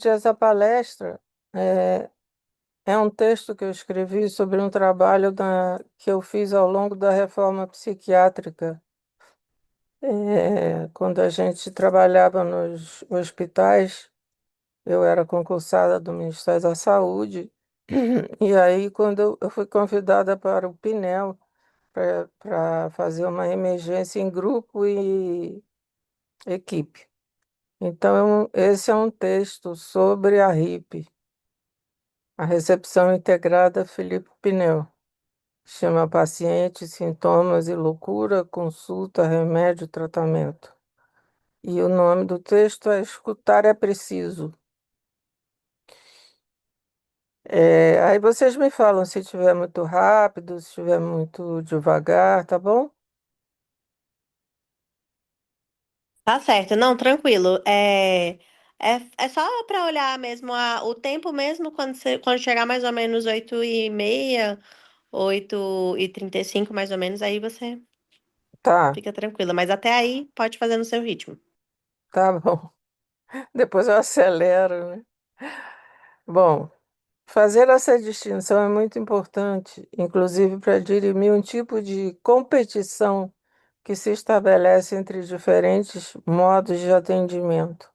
Gente, essa palestra é, é um texto que eu escrevi sobre um trabalho que eu fiz ao longo da reforma psiquiátrica. Quando a gente trabalhava nos hospitais, eu era concursada do Ministério da Saúde, e aí, quando eu fui convidada para o Pinel para fazer uma emergência em grupo e equipe. Então, esse é um texto sobre a RIP. A recepção integrada Felipe Pinel. Chama paciente, sintomas e loucura, consulta, remédio, tratamento. E o nome do texto é Escutar é Preciso. Aí vocês me falam se estiver muito rápido, se estiver muito devagar, tá bom? Tá certo, não, tranquilo. É só para olhar mesmo o tempo mesmo quando chegar mais ou menos 8h30, 8h35 mais ou menos, aí você Tá, fica tranquila. Mas até aí pode fazer no seu ritmo. tá bom. Depois eu acelero, né? Bom, fazer essa distinção é muito importante, inclusive para dirimir um tipo de competição que se estabelece entre diferentes modos de atendimento.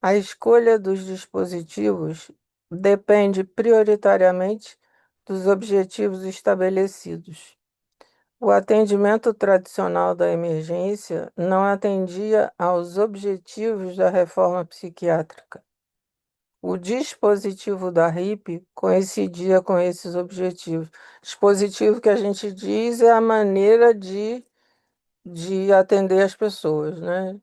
A escolha dos dispositivos depende prioritariamente dos objetivos estabelecidos. O atendimento tradicional da emergência não atendia aos objetivos da reforma psiquiátrica. O dispositivo da RIP coincidia com esses objetivos. Dispositivo que a gente diz é a maneira de atender as pessoas, né?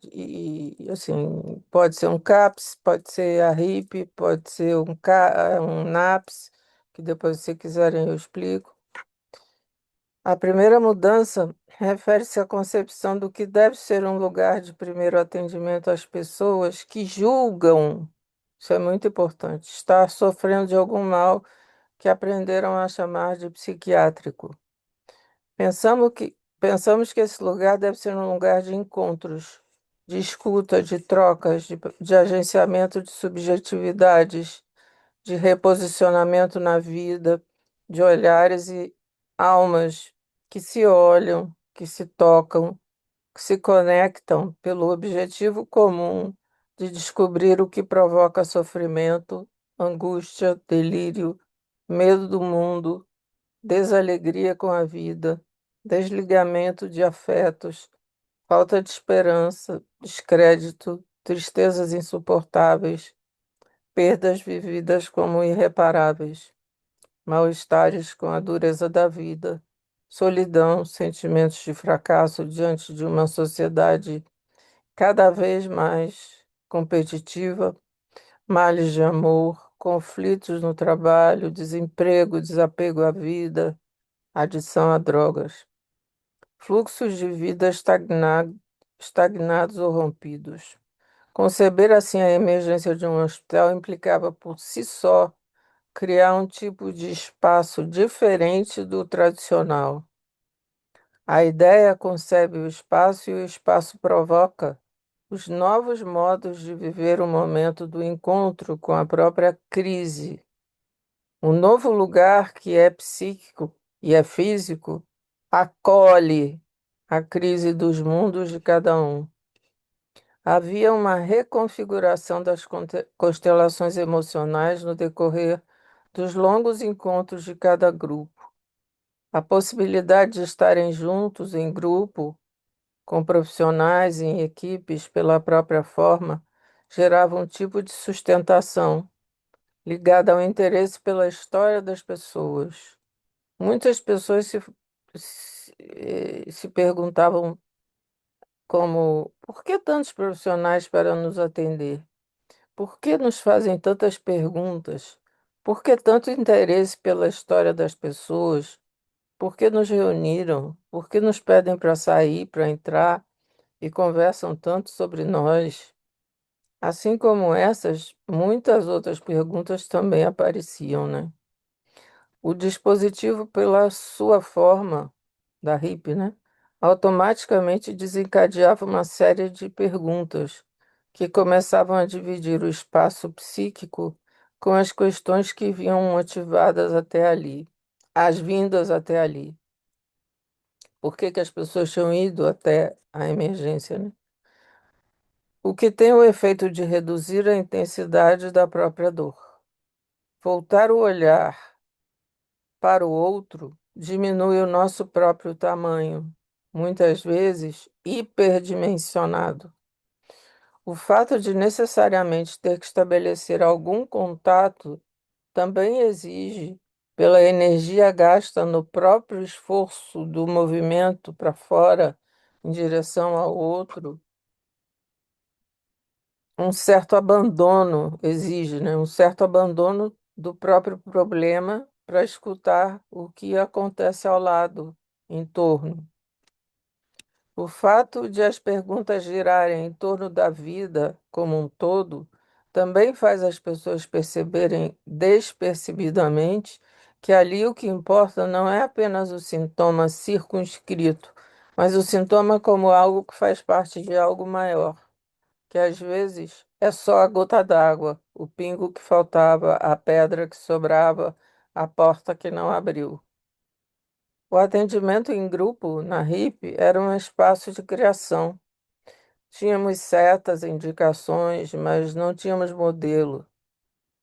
Assim, pode ser um CAPS, pode ser a RIP, pode ser um NAPS, que depois, se quiserem, eu explico. A primeira mudança refere-se à concepção do que deve ser um lugar de primeiro atendimento às pessoas que julgam, isso é muito importante, estar sofrendo de algum mal que aprenderam a chamar de psiquiátrico. Pensamos que esse lugar deve ser um lugar de encontros, de escuta, de trocas, de agenciamento de subjetividades, de reposicionamento na vida, de olhares e almas que se olham, que se tocam, que se conectam pelo objetivo comum de descobrir o que provoca sofrimento, angústia, delírio, medo do mundo, desalegria com a vida, desligamento de afetos, falta de esperança, descrédito, tristezas insuportáveis, perdas vividas como irreparáveis, mal-estares com a dureza da vida, solidão, sentimentos de fracasso diante de uma sociedade cada vez mais competitiva, males de amor, conflitos no trabalho, desemprego, desapego à vida, adição a drogas, fluxos de vida estagnados ou rompidos. Conceber assim a emergência de um hospital implicava por si só criar um tipo de espaço diferente do tradicional. A ideia concebe o espaço e o espaço provoca os novos modos de viver o momento do encontro com a própria crise. Um novo lugar que é psíquico e é físico acolhe a crise dos mundos de cada um. Havia uma reconfiguração das constelações emocionais no decorrer dos longos encontros de cada grupo. A possibilidade de estarem juntos em grupo, com profissionais em equipes pela própria forma, gerava um tipo de sustentação ligada ao interesse pela história das pessoas. Muitas pessoas se perguntavam como, por que tantos profissionais para nos atender? Por que nos fazem tantas perguntas? Por que tanto interesse pela história das pessoas? Por que nos reuniram? Por que nos pedem para sair, para entrar e conversam tanto sobre nós? Assim como essas, muitas outras perguntas também apareciam, né? O dispositivo, pela sua forma da RIP, né, automaticamente desencadeava uma série de perguntas que começavam a dividir o espaço psíquico com as questões que vinham motivadas até ali, as vindas até ali. Por que que as pessoas tinham ido até a emergência, né? O que tem o efeito de reduzir a intensidade da própria dor. Voltar o olhar para o outro diminui o nosso próprio tamanho, muitas vezes hiperdimensionado. O fato de necessariamente ter que estabelecer algum contato também exige, pela energia gasta no próprio esforço do movimento para fora em direção ao outro, um certo abandono, exige, né? Um certo abandono do próprio problema para escutar o que acontece ao lado, em torno. O fato de as perguntas girarem em torno da vida como um todo também faz as pessoas perceberem despercebidamente que ali o que importa não é apenas o sintoma circunscrito, mas o sintoma como algo que faz parte de algo maior, que às vezes é só a gota d'água, o pingo que faltava, a pedra que sobrava, a porta que não abriu. O atendimento em grupo na RIP era um espaço de criação. Tínhamos setas, indicações, mas não tínhamos modelo.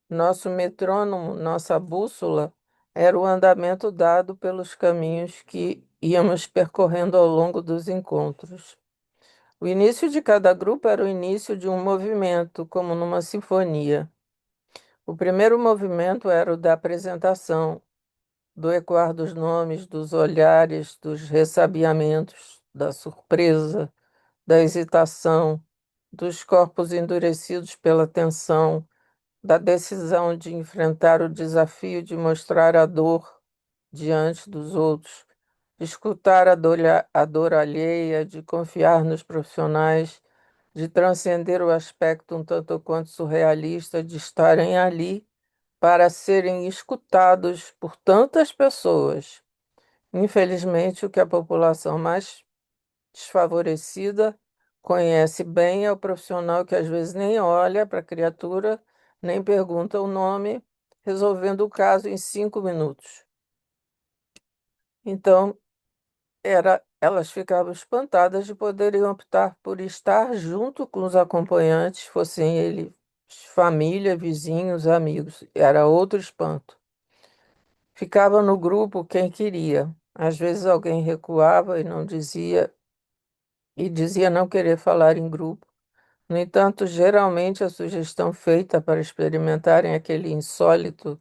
Nosso metrônomo, nossa bússola, era o andamento dado pelos caminhos que íamos percorrendo ao longo dos encontros. O início de cada grupo era o início de um movimento, como numa sinfonia. O primeiro movimento era o da apresentação, do ecoar dos nomes, dos olhares, dos ressabiamentos, da surpresa, da hesitação, dos corpos endurecidos pela tensão, da decisão de enfrentar o desafio de mostrar a dor diante dos outros, de escutar a dor alheia, de confiar nos profissionais, de transcender o aspecto um tanto quanto surrealista de estarem ali para serem escutados por tantas pessoas. Infelizmente, o que a população mais desfavorecida conhece bem é o profissional que às vezes nem olha para a criatura, nem pergunta o nome, resolvendo o caso em 5 minutos. Então, elas ficavam espantadas de poderem optar por estar junto com os acompanhantes, fossem eles família, vizinhos, amigos. Era outro espanto. Ficava no grupo quem queria. Às vezes alguém recuava e não dizia, e dizia não querer falar em grupo. No entanto, geralmente a sugestão feita para experimentarem aquele insólito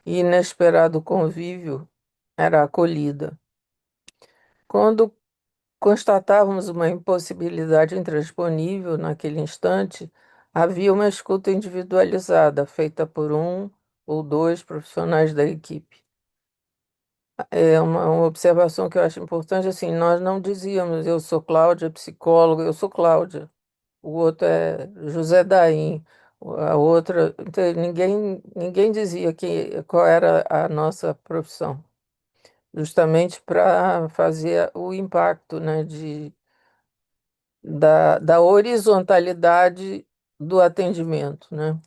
e inesperado convívio era acolhida. Quando constatávamos uma impossibilidade intransponível naquele instante, havia uma escuta individualizada, feita por um ou dois profissionais da equipe. É uma observação que eu acho importante, assim, nós não dizíamos eu sou Cláudia, psicóloga, eu sou Cláudia. O outro é José Daim, a outra, então, ninguém dizia qual era a nossa profissão, justamente para fazer o impacto, né, da horizontalidade do atendimento, né?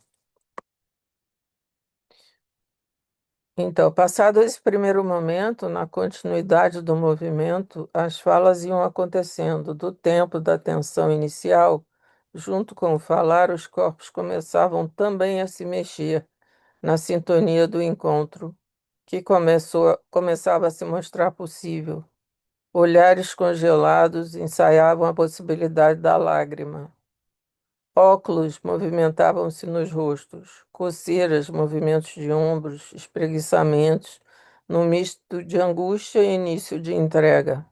Então, passado esse primeiro momento, na continuidade do movimento, as falas iam acontecendo. Do tempo da tensão inicial, junto com o falar, os corpos começavam também a se mexer na sintonia do encontro, que começava a se mostrar possível. Olhares congelados ensaiavam a possibilidade da lágrima. Óculos movimentavam-se nos rostos, coceiras, movimentos de ombros, espreguiçamentos, num misto de angústia e início de entrega.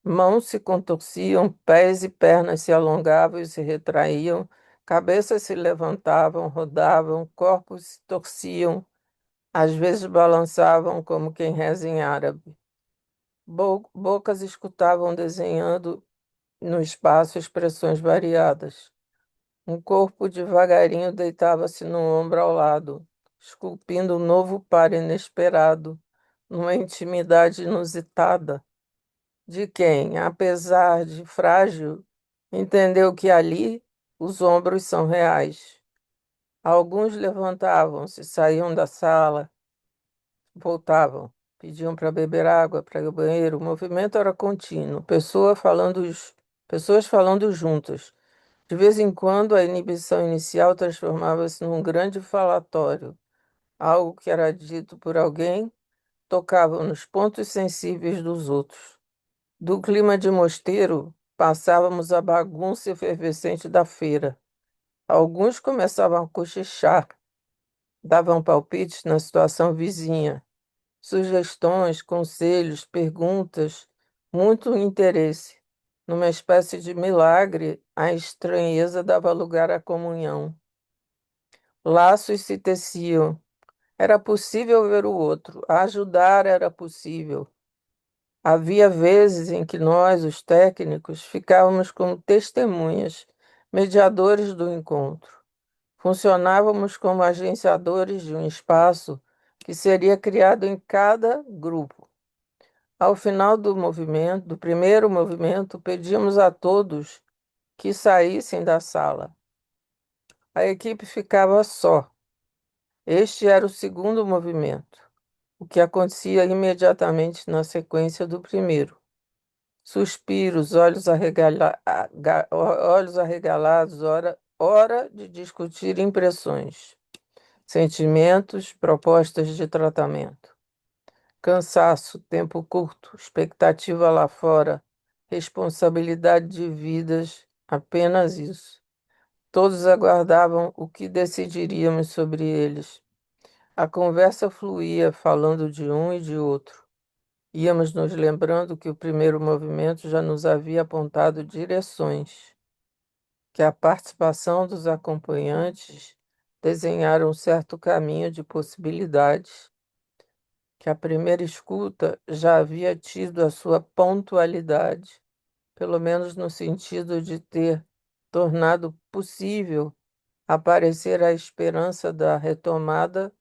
Mãos se contorciam, pés e pernas se alongavam e se retraíam, cabeças se levantavam, rodavam, corpos se torciam, às vezes balançavam como quem reza em árabe. Bocas escutavam desenhando no espaço expressões variadas. Um corpo devagarinho deitava-se no ombro ao lado, esculpindo um novo par inesperado, numa intimidade inusitada, de quem, apesar de frágil, entendeu que ali, Os ombros são reais. Alguns levantavam-se, saíam da sala, voltavam, pediam para beber água, para ir ao banheiro. O movimento era contínuo, pessoas falando juntas. De vez em quando, a inibição inicial transformava-se num grande falatório. Algo que era dito por alguém tocava nos pontos sensíveis dos outros. Do clima de mosteiro, passávamos à bagunça efervescente da feira. Alguns começavam a cochichar, davam palpites na situação vizinha, sugestões, conselhos, perguntas, muito interesse. Numa espécie de milagre, a estranheza dava lugar à comunhão. Laços se teciam. Era possível ver o outro, ajudar era possível. Havia vezes em que nós, os técnicos, ficávamos como testemunhas, mediadores do encontro. Funcionávamos como agenciadores de um espaço que seria criado em cada grupo. Ao final do movimento, do primeiro movimento, pedíamos a todos que saíssem da sala. A equipe ficava só. Este era o segundo movimento, o que acontecia imediatamente na sequência do primeiro. Suspiros, olhos arregalados, hora de discutir impressões, sentimentos, propostas de tratamento. Cansaço, tempo curto, expectativa lá fora, responsabilidade de vidas, apenas isso. Todos aguardavam o que decidiríamos sobre eles. A conversa fluía, falando de um e de outro. Íamos nos lembrando que o primeiro movimento já nos havia apontado direções, que a participação dos acompanhantes desenhara um certo caminho de possibilidades, que a primeira escuta já havia tido a sua pontualidade, pelo menos no sentido de ter tornado possível aparecer a esperança da retomada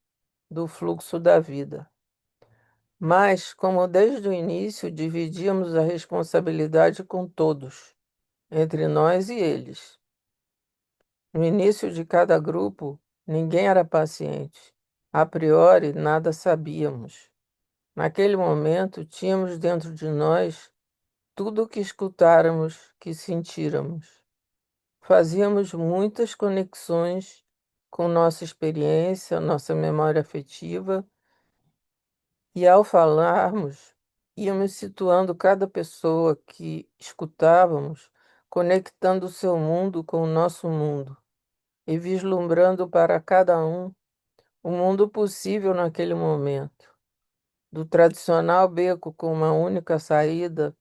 do fluxo da vida. Mas, como desde o início dividíamos a responsabilidade com todos, entre nós e eles. No início de cada grupo, ninguém era paciente. A priori, nada sabíamos. Naquele momento, tínhamos dentro de nós tudo o que escutáramos, que sentíramos. Fazíamos muitas conexões com nossa experiência, nossa memória afetiva. E ao falarmos, íamos situando cada pessoa que escutávamos, conectando o seu mundo com o nosso mundo e vislumbrando para cada um o mundo possível naquele momento. Do tradicional beco com uma única saída,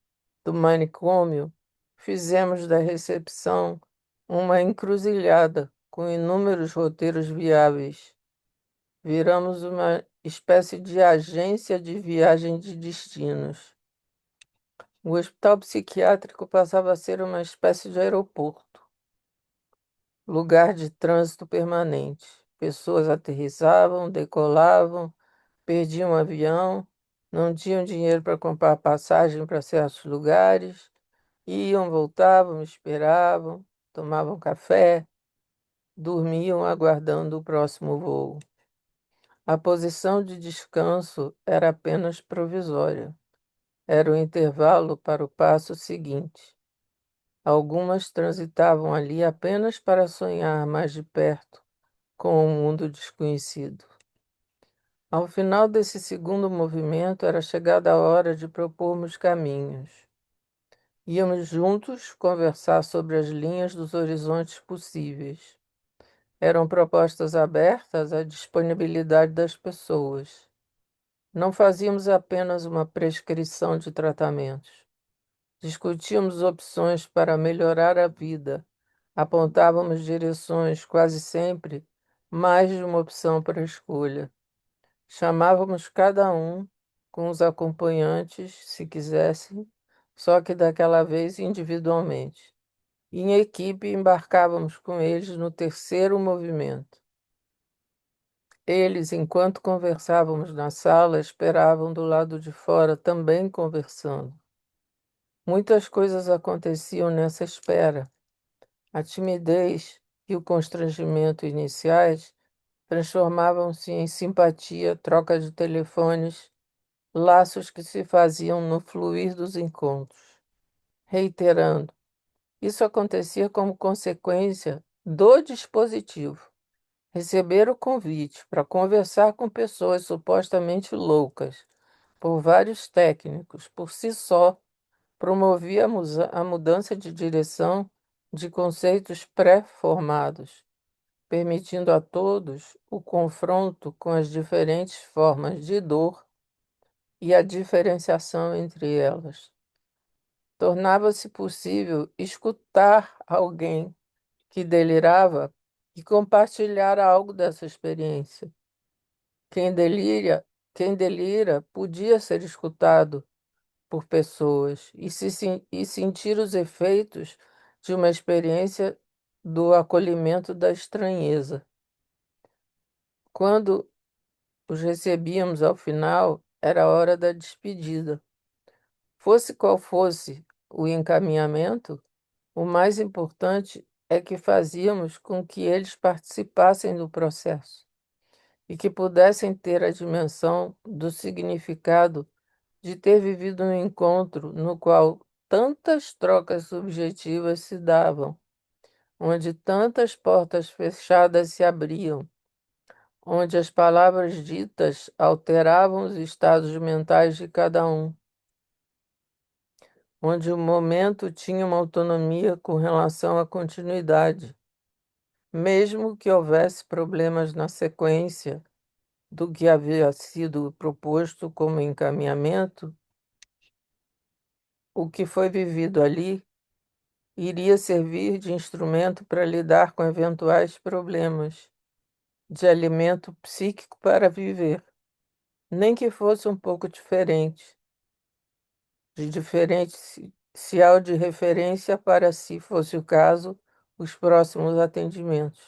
do manicômio, fizemos da recepção uma encruzilhada com inúmeros roteiros viáveis. Viramos uma espécie de agência de viagem de destinos. O hospital psiquiátrico passava a ser uma espécie de aeroporto, lugar de trânsito permanente. Pessoas aterrissavam, decolavam, perdiam o avião, não tinham dinheiro para comprar passagem para certos lugares, iam, voltavam, esperavam, tomavam café, dormiam aguardando o próximo voo. A posição de descanso era apenas provisória. Era o intervalo para o passo seguinte. Algumas transitavam ali apenas para sonhar mais de perto com o mundo desconhecido. Ao final desse segundo movimento, era chegada a hora de propormos caminhos. Íamos juntos conversar sobre as linhas dos horizontes possíveis. Eram propostas abertas à disponibilidade das pessoas. Não fazíamos apenas uma prescrição de tratamentos. Discutíamos opções para melhorar a vida. Apontávamos direções, quase sempre, mais de uma opção para escolha. Chamávamos cada um com os acompanhantes, se quisessem, só que daquela vez individualmente. E em equipe embarcávamos com eles no terceiro movimento. Eles, enquanto conversávamos na sala, esperavam do lado de fora também conversando. Muitas coisas aconteciam nessa espera. A timidez e o constrangimento iniciais transformavam-se em simpatia, troca de telefones, laços que se faziam no fluir dos encontros. Reiterando, isso acontecia como consequência do dispositivo. Receber o convite para conversar com pessoas supostamente loucas por vários técnicos, por si só, promovia a mudança de direção de conceitos pré-formados, permitindo a todos o confronto com as diferentes formas de dor e a diferenciação entre elas. Tornava-se possível escutar alguém que delirava e compartilhar algo dessa experiência. Quem delira, quem delira podia ser escutado por pessoas e sentir os efeitos de uma experiência do acolhimento da estranheza. Quando os recebíamos ao final, era a hora da despedida. Fosse qual fosse o encaminhamento, o mais importante é que fazíamos com que eles participassem do processo e que pudessem ter a dimensão do significado de ter vivido um encontro no qual tantas trocas subjetivas se davam, onde tantas portas fechadas se abriam, onde as palavras ditas alteravam os estados mentais de cada um, onde o momento tinha uma autonomia com relação à continuidade, mesmo que houvesse problemas na sequência do que havia sido proposto como encaminhamento, o que foi vivido ali iria servir de instrumento para lidar com eventuais problemas, de alimento psíquico para viver, nem que fosse um pouco diferente, de diferencial de referência para, se fosse o caso, os próximos atendimentos.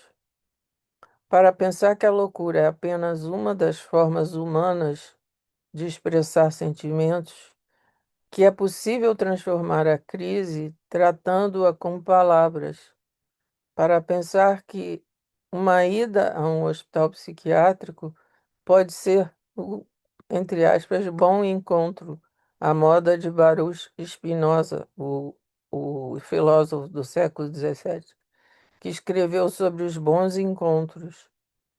Para pensar que a loucura é apenas uma das formas humanas de expressar sentimentos, que é possível transformar a crise tratando-a com palavras, para pensar que uma ida a um hospital psiquiátrico pode ser entre aspas, bom encontro, à moda de Baruch Spinoza, o filósofo do século XVII, que escreveu sobre os bons encontros,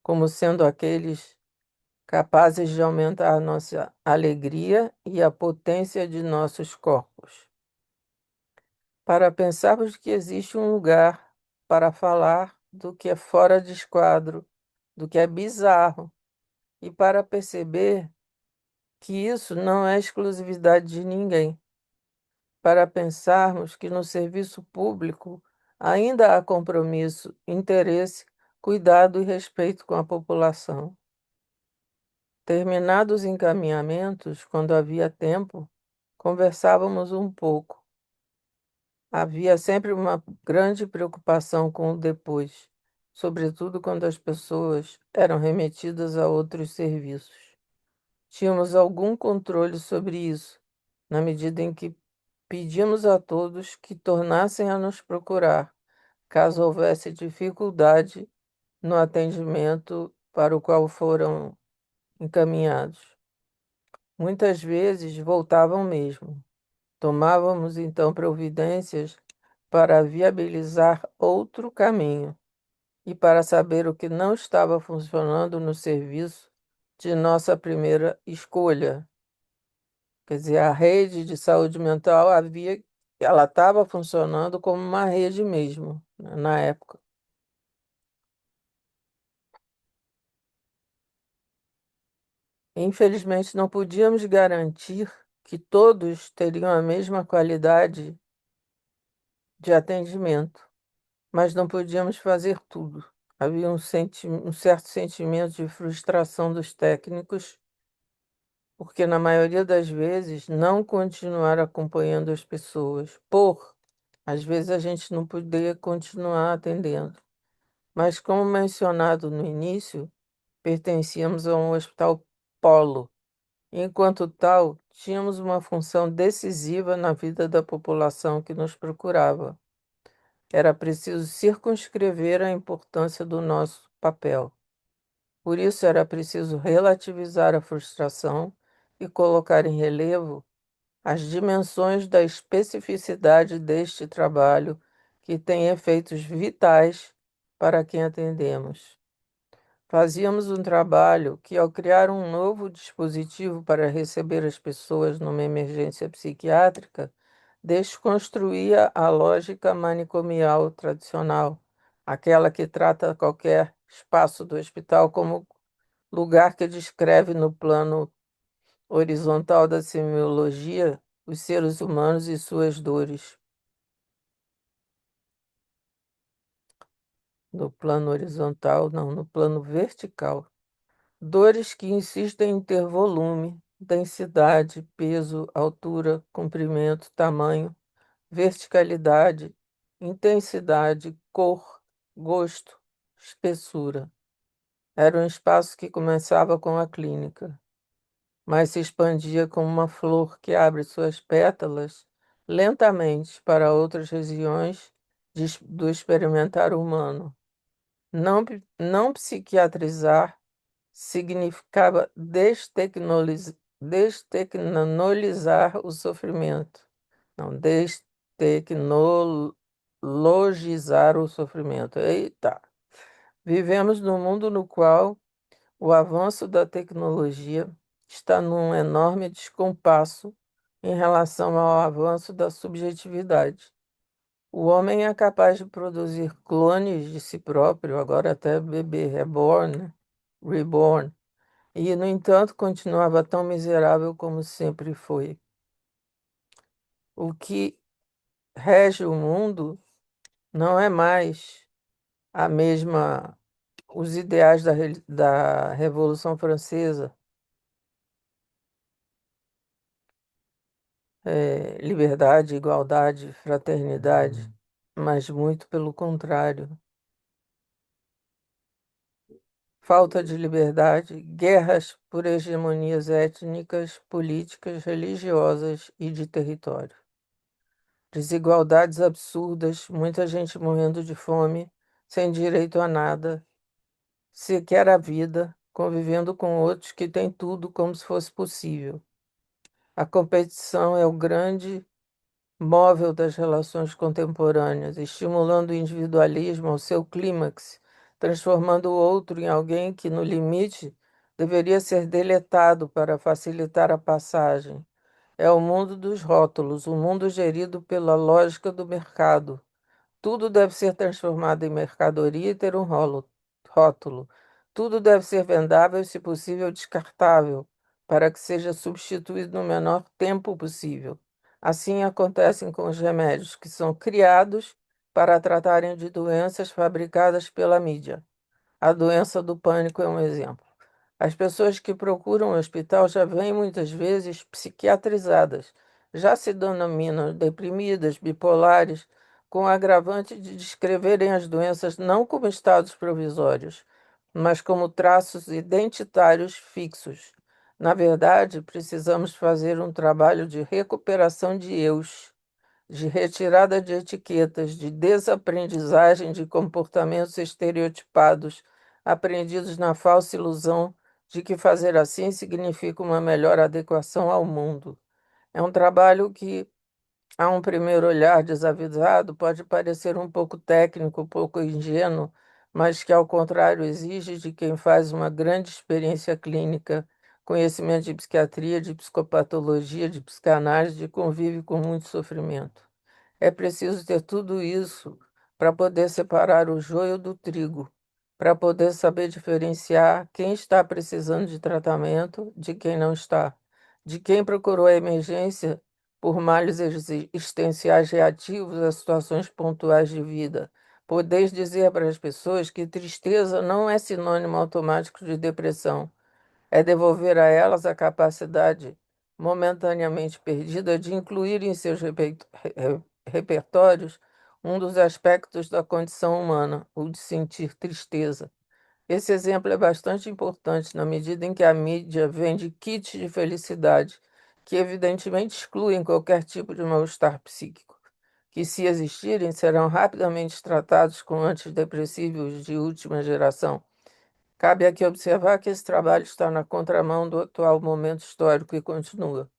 como sendo aqueles capazes de aumentar a nossa alegria e a potência de nossos corpos. Para pensarmos que existe um lugar para falar do que é fora de esquadro, do que é bizarro, e para perceber que isso não é exclusividade de ninguém, para pensarmos que no serviço público ainda há compromisso, interesse, cuidado e respeito com a população. Terminados os encaminhamentos, quando havia tempo, conversávamos um pouco. Havia sempre uma grande preocupação com o depois, sobretudo quando as pessoas eram remetidas a outros serviços. Tínhamos algum controle sobre isso, na medida em que pedimos a todos que tornassem a nos procurar, caso houvesse dificuldade no atendimento para o qual foram encaminhados. Muitas vezes voltavam mesmo. Tomávamos então providências para viabilizar outro caminho e para saber o que não estava funcionando no serviço de nossa primeira escolha. Quer dizer, a rede de saúde mental ela estava funcionando como uma rede mesmo, né, na época. Infelizmente, não podíamos garantir que todos teriam a mesma qualidade de atendimento, mas não podíamos fazer tudo. Havia um certo sentimento de frustração dos técnicos, porque na maioria das vezes não continuar acompanhando as pessoas, às vezes a gente não podia continuar atendendo. Mas, como mencionado no início, pertencíamos a um hospital polo. Enquanto tal, tínhamos uma função decisiva na vida da população que nos procurava. Era preciso circunscrever a importância do nosso papel. Por isso era preciso relativizar a frustração e colocar em relevo as dimensões da especificidade deste trabalho, que tem efeitos vitais para quem atendemos. Fazíamos um trabalho que, ao criar um novo dispositivo para receber as pessoas numa emergência psiquiátrica, desconstruía a lógica manicomial tradicional, aquela que trata qualquer espaço do hospital como lugar que descreve no plano horizontal da semiologia os seres humanos e suas dores. No plano horizontal, não, no plano vertical. Dores que insistem em ter volume, densidade, peso, altura, comprimento, tamanho, verticalidade, intensidade, cor, gosto, espessura. Era um espaço que começava com a clínica, mas se expandia como uma flor que abre suas pétalas lentamente para outras regiões do experimentar humano. Não psiquiatrizar significava destecnologizar o sofrimento. Não, destecnologizar o sofrimento. Eita! Vivemos num mundo no qual o avanço da tecnologia está num enorme descompasso em relação ao avanço da subjetividade. O homem é capaz de produzir clones de si próprio, agora até bebê reborn, e, no entanto, continuava tão miserável como sempre foi. O que rege o mundo não é mais a mesma, os ideais da Revolução Francesa, liberdade, igualdade, fraternidade, mas muito pelo contrário. Falta de liberdade, guerras por hegemonias étnicas, políticas, religiosas e de território. Desigualdades absurdas, muita gente morrendo de fome, sem direito a nada, sequer a vida, convivendo com outros que têm tudo como se fosse possível. A competição é o grande móvel das relações contemporâneas, estimulando o individualismo ao seu clímax, transformando o outro em alguém que, no limite, deveria ser deletado para facilitar a passagem. É o mundo dos rótulos, o mundo gerido pela lógica do mercado. Tudo deve ser transformado em mercadoria e ter um rótulo. Tudo deve ser vendável e, se possível, descartável, para que seja substituído no menor tempo possível. Assim acontecem com os remédios que são criados para tratarem de doenças fabricadas pela mídia. A doença do pânico é um exemplo. As pessoas que procuram o hospital já vêm muitas vezes psiquiatrizadas, já se denominam deprimidas, bipolares, com o agravante de descreverem as doenças não como estados provisórios, mas como traços identitários fixos. Na verdade, precisamos fazer um trabalho de recuperação de eus, de retirada de etiquetas, de desaprendizagem de comportamentos estereotipados, aprendidos na falsa ilusão de que fazer assim significa uma melhor adequação ao mundo. É um trabalho que, a um primeiro olhar desavisado, pode parecer um pouco técnico, um pouco ingênuo, mas que, ao contrário, exige de quem faz uma grande experiência clínica, conhecimento de psiquiatria, de psicopatologia, de psicanálise, de convívio com muito sofrimento. É preciso ter tudo isso para poder separar o joio do trigo, para poder saber diferenciar quem está precisando de tratamento de quem não está, de quem procurou a emergência por males existenciais reativos a situações pontuais de vida. Poder dizer para as pessoas que tristeza não é sinônimo automático de depressão, é devolver a elas a capacidade momentaneamente perdida de incluir em seus repertórios um dos aspectos da condição humana, o de sentir tristeza. Esse exemplo é bastante importante na medida em que a mídia vende kits de felicidade, que evidentemente excluem qualquer tipo de mal-estar psíquico, que, se existirem, serão rapidamente tratados com antidepressivos de última geração. Cabe aqui observar que esse trabalho está na contramão do atual momento histórico e continua.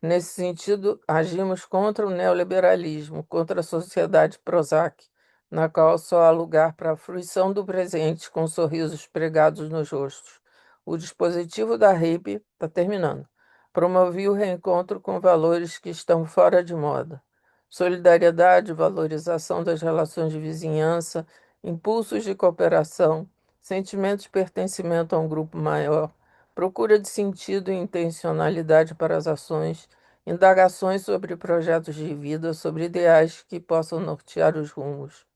Nesse sentido, agimos contra o neoliberalismo, contra a sociedade Prozac, na qual só há lugar para a fruição do presente com sorrisos pregados nos rostos. O dispositivo da RIP está terminando. Promovia o reencontro com valores que estão fora de moda. Solidariedade, valorização das relações de vizinhança, impulsos de cooperação, sentimento de pertencimento a um grupo maior, procura de sentido e intencionalidade para as ações, indagações sobre projetos de vida, sobre ideais que possam nortear os rumos.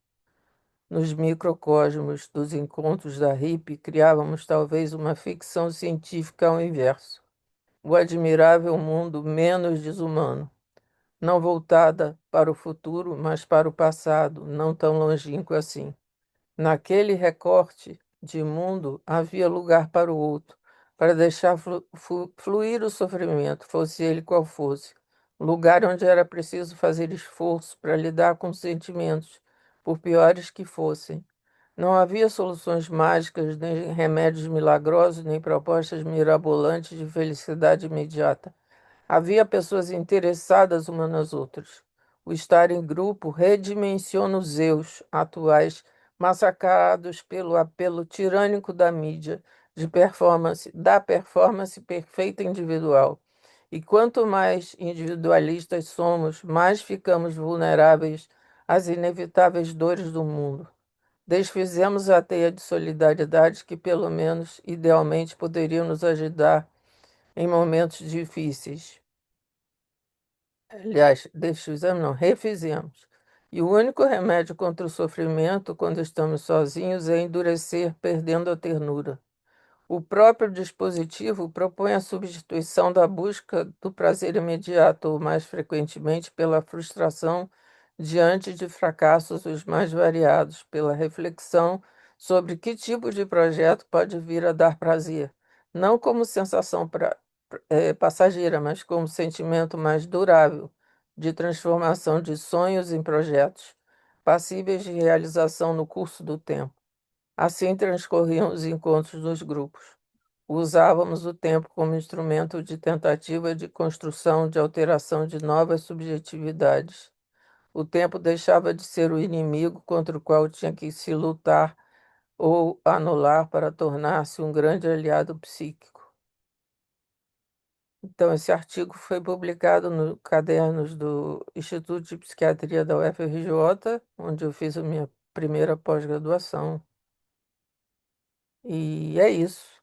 Nos microcosmos dos encontros da RIP, criávamos talvez uma ficção científica ao inverso, o admirável mundo menos desumano, não voltada para o futuro, mas para o passado, não tão longínquo assim. Naquele recorte de mundo havia lugar para o outro, para deixar fluir o sofrimento, fosse ele qual fosse. Lugar onde era preciso fazer esforço para lidar com os sentimentos, por piores que fossem. Não havia soluções mágicas, nem remédios milagrosos, nem propostas mirabolantes de felicidade imediata. Havia pessoas interessadas umas nas outras. O estar em grupo redimensiona os eus atuais, massacrados pelo apelo tirânico da mídia, da performance perfeita individual. E quanto mais individualistas somos, mais ficamos vulneráveis às inevitáveis dores do mundo. Desfizemos a teia de solidariedade que, pelo menos, idealmente, poderia nos ajudar em momentos difíceis. Aliás, desfizemos, não, refizemos. E o único remédio contra o sofrimento, quando estamos sozinhos, é endurecer, perdendo a ternura. O próprio dispositivo propõe a substituição da busca do prazer imediato, ou mais frequentemente pela frustração diante de fracassos os mais variados, pela reflexão sobre que tipo de projeto pode vir a dar prazer, não como sensação passageira, mas como sentimento mais durável de transformação de sonhos em projetos, passíveis de realização no curso do tempo. Assim transcorriam os encontros dos grupos. Usávamos o tempo como instrumento de tentativa de construção, de alteração de novas subjetividades. O tempo deixava de ser o inimigo contra o qual tinha que se lutar ou anular para tornar-se um grande aliado psíquico. Então, esse artigo foi publicado no Cadernos do Instituto de Psiquiatria da UFRJ, onde eu fiz a minha primeira pós-graduação. E é isso.